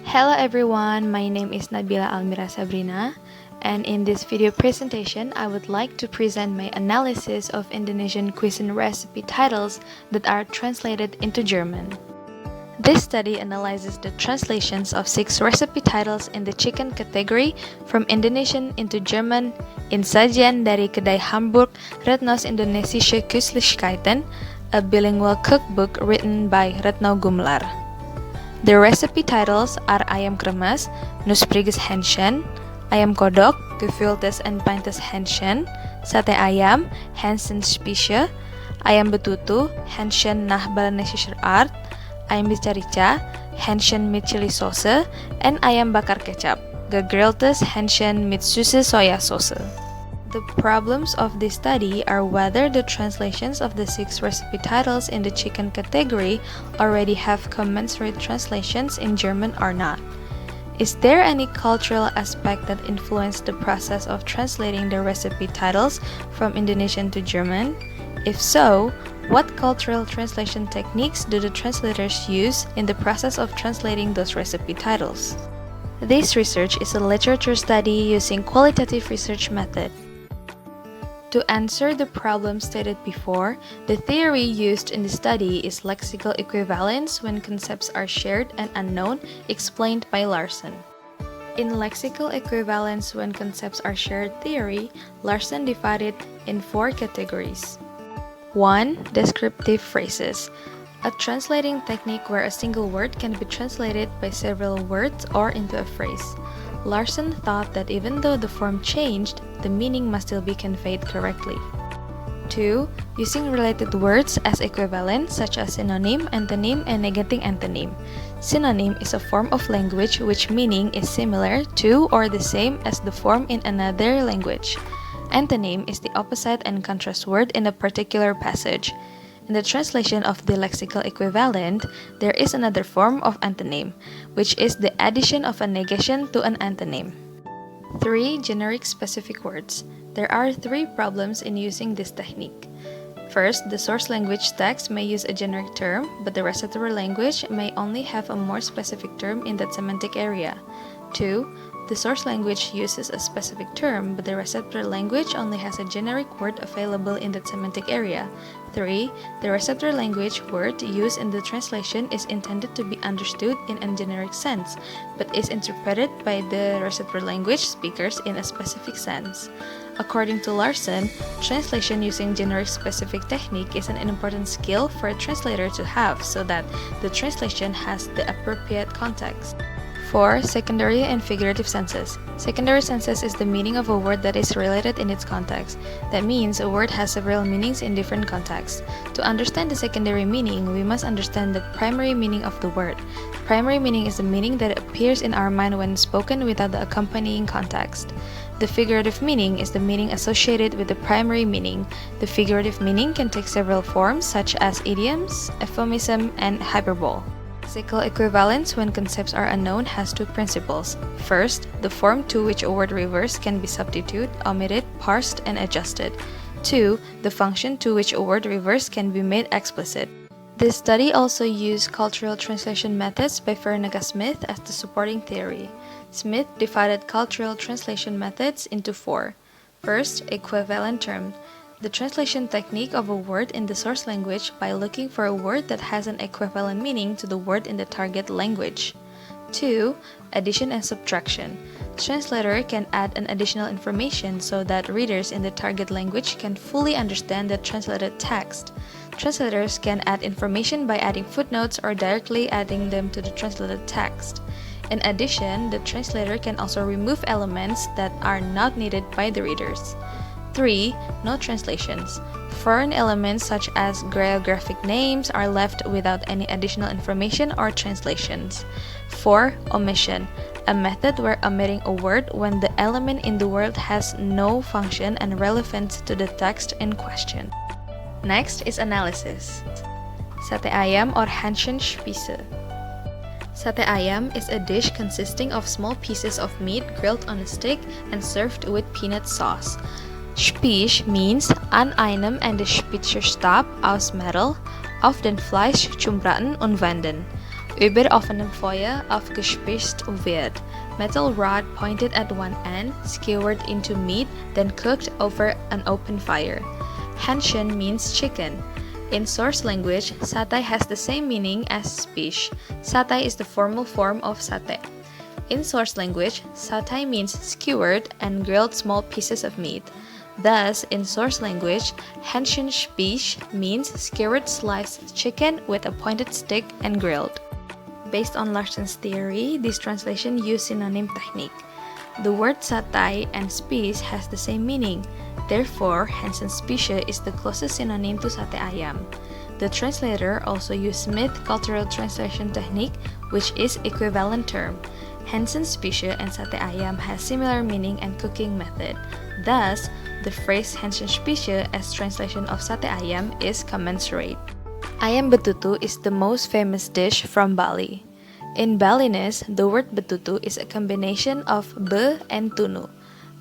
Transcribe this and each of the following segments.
Hello everyone, my name is Nabila Almira Shabrina, and in this video presentation, I would like to present my analysis of Indonesian cuisine recipe titles that are translated into German. This study analyzes the translations of 6 recipe titles in the chicken category from Indonesian into German in Sajian dari Kedai Hamburg Retno's Indonesische Köstlichkeiten, a bilingual cookbook written by Retno Gumlar. The recipe titles are ayam kremes, Knuspriges Hähnchen, ayam kodok, Gefülltes and Pintes Hähnchen, sate ayam, Hähnchenspieße, ayam betutu, Hähnchen nach balanesischer Art, ayam rica-rica, Hähnchen mit Chili Sauce, and ayam bakar kecap, gegrilltes Hähnchen mit süße Sojasauce. The problems of this study are whether the translations of the 6 recipe titles in the chicken category already have commensurate translations in German or not. Is there any cultural aspect that influenced the process of translating the recipe titles from Indonesian to German? If so, what cultural translation techniques do the translators use in the process of translating those recipe titles? This research is a literature study using qualitative research method. To answer the problem stated before, the theory used in the study is lexical equivalence when concepts are shared and unknown, explained by Larson. In lexical equivalence when concepts are shared theory, Larson divided in 4 categories. 1. Descriptive phrases. A translating technique where a single word can be translated by several words or into a phrase. Larson thought that even though the form changed, the meaning must still be conveyed correctly. 2. Using related words as equivalent, such as synonym, antonym, and negating antonym. Synonym is a form of language which meaning is similar to or the same as the form in another language. Antonym is the opposite and contrast word in a particular passage. In the translation of the lexical equivalent, there is another form of antonym, which is the addition of a negation to an antonym. 3. Generic specific words. There are 3 problems in using this technique. First, the source language text may use a generic term, but the receptor language may only have a more specific term in that semantic area. 2. The source language uses a specific term, but the receptor language only has a generic word available in that semantic area. 3. The receptor language word used in the translation is intended to be understood in a generic sense, but is interpreted by the receptor language speakers in a specific sense. According to Larson, translation using generic specific technique is an important skill for a translator to have so that the translation has the appropriate context. 4. Secondary and figurative senses. Secondary senses is the meaning of a word that is related in its context. That means a word has several meanings in different contexts. To understand the secondary meaning, we must understand the primary meaning of the word. Primary meaning is the meaning that appears in our mind when spoken without the accompanying context. The figurative meaning is the meaning associated with the primary meaning. The figurative meaning can take several forms such as idioms, euphemism, and hyperbole. Lexical equivalence when concepts are unknown has 2 principles. First, the form to which a word refers can be substituted, omitted, parsed, and adjusted. 2. The function to which a word refers can be made explicit. This study also used cultural translation methods by Veronica Smith as the supporting theory. Smith divided cultural translation methods into 4. First, equivalent term. The translation technique of a word in the source language by looking for a word that has an equivalent meaning to the word in the target language. 2. Addition and subtraction. The translator can add an additional information so that readers in the target language can fully understand the translated text. Translators can add information by adding footnotes or directly adding them to the translated text. In addition, the translator can also remove elements that are not needed by the readers. 3. No translations. Foreign elements such as geographic names are left without any additional information or translations. 4. Omission. A method where omitting a word when the element in the word has no function and relevance to the text in question. Next is analysis. Sate ayam or Hähnchenspieße. Sate ayam is a dish consisting of small pieces of meat grilled on a stick and served with peanut sauce. Spieß means an einem Ende spitzer Stab aus Metal, auf den Fleisch zum Braten und Wenden. Über offenen Feuer aufgespießt wird. Metal rod pointed at one end, skewered into meat, then cooked over an open fire. Hähnchen means chicken. In source language, satay has the same meaning as Spieß. Satay is the formal form of satay. In source language, satay means skewered and grilled small pieces of meat. Thus, in source language, Hähnchenspieß means skewered sliced chicken with a pointed stick and grilled. Based on Larson's theory, this translation used synonym technique. The word satay and spieß has the same meaning. Therefore, Hähnchenspieße is the closest synonym to sate ayam. The translator also used Smith cultural translation technique, which is equivalent term. Hähnchenspieße and sate ayam has similar meaning and cooking method. Thus, the phrase Hähnchenspieße as translation of sate ayam is commensurate. Ayam betutu is the most famous dish from Bali. In Balinese, the word betutu is a combination of be and tunu.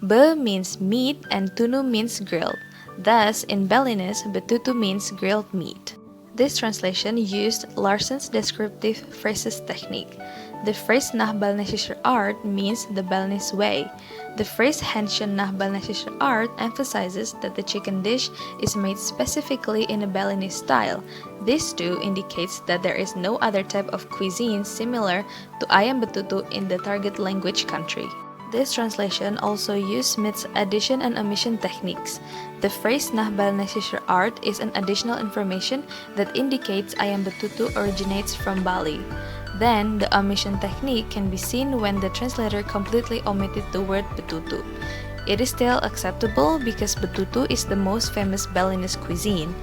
Be means meat and tunu means grilled. Thus, in Balinese, betutu means grilled meat. This translation used Larson's descriptive phrases technique. The phrase nach Balinese art means the Balinese way. The phrase Hähnchen nach Balinese art emphasizes that the chicken dish is made specifically in a Balinese style. This too indicates that there is no other type of cuisine similar to ayam betutu in the target language country. This translation also used Smith's addition and omission techniques. The phrase nach Balinese art is an additional information that indicates ayam betutu originates from Bali. Then, the omission technique can be seen when the translator completely omitted the word betutu. It is still acceptable because betutu is the most famous Balinese cuisine.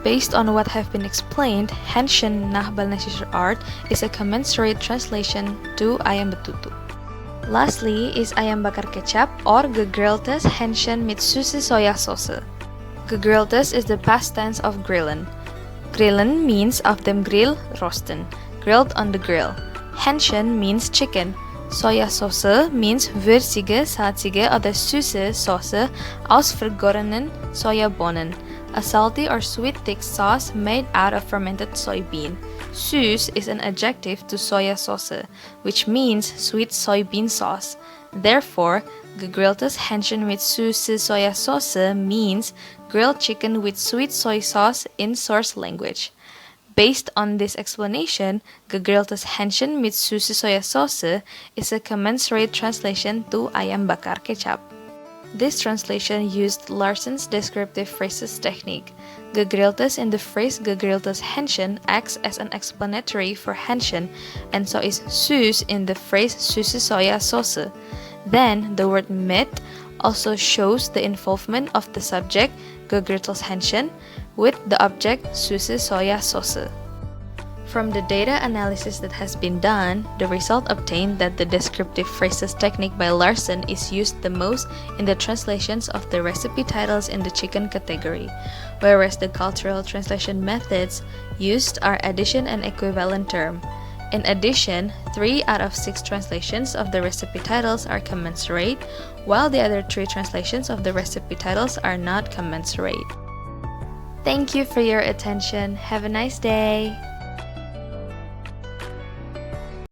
Based on what have been explained, Hähnchen nach Balinese art is a commensurate translation to ayam betutu. Lastly is ayam bakar kecap or gegrilltes Hähnchen mit Süße Sojasauce. Gegrilltes is the past tense of grillen. Grillen means auf dem Grill roasten, grilled on the grill. Hähnchen means chicken. Sojasauce means würzige, salzige oder süße Sauce aus vergorenen Sojabohnen, a salty or sweet thick sauce made out of fermented soybean. Süß is an adjective to soya sauce, which means sweet soybean sauce. Therefore, gegrilltes Hähnchen mit Süße Sojasauce means grilled chicken with sweet soy sauce in source language. Based on this explanation, gegrilltes Hähnchen mit Süße Sojasauce is a commensurate translation to ayam bakar kecap. This translation used Larson's descriptive phrases technique. Gegrilltes in the phrase gegrilltes Hähnchen acts as an explanatory for Hähnchen, and so is süß in the phrase Süße Sojasauce. Then, the word mit also shows the involvement of the subject, gegrilltes Hähnchen, with the object, Süße Sojasauce. From the data analysis that has been done, the result obtained that the descriptive phrases technique by Larson is used the most in the translations of the recipe titles in the chicken category, whereas the cultural translation methods used are addition and equivalent term. In addition, 3 out of 6 translations of the recipe titles are commensurate, while the other 3 translations of the recipe titles are not commensurate. Thank you for your attention. Have a nice day.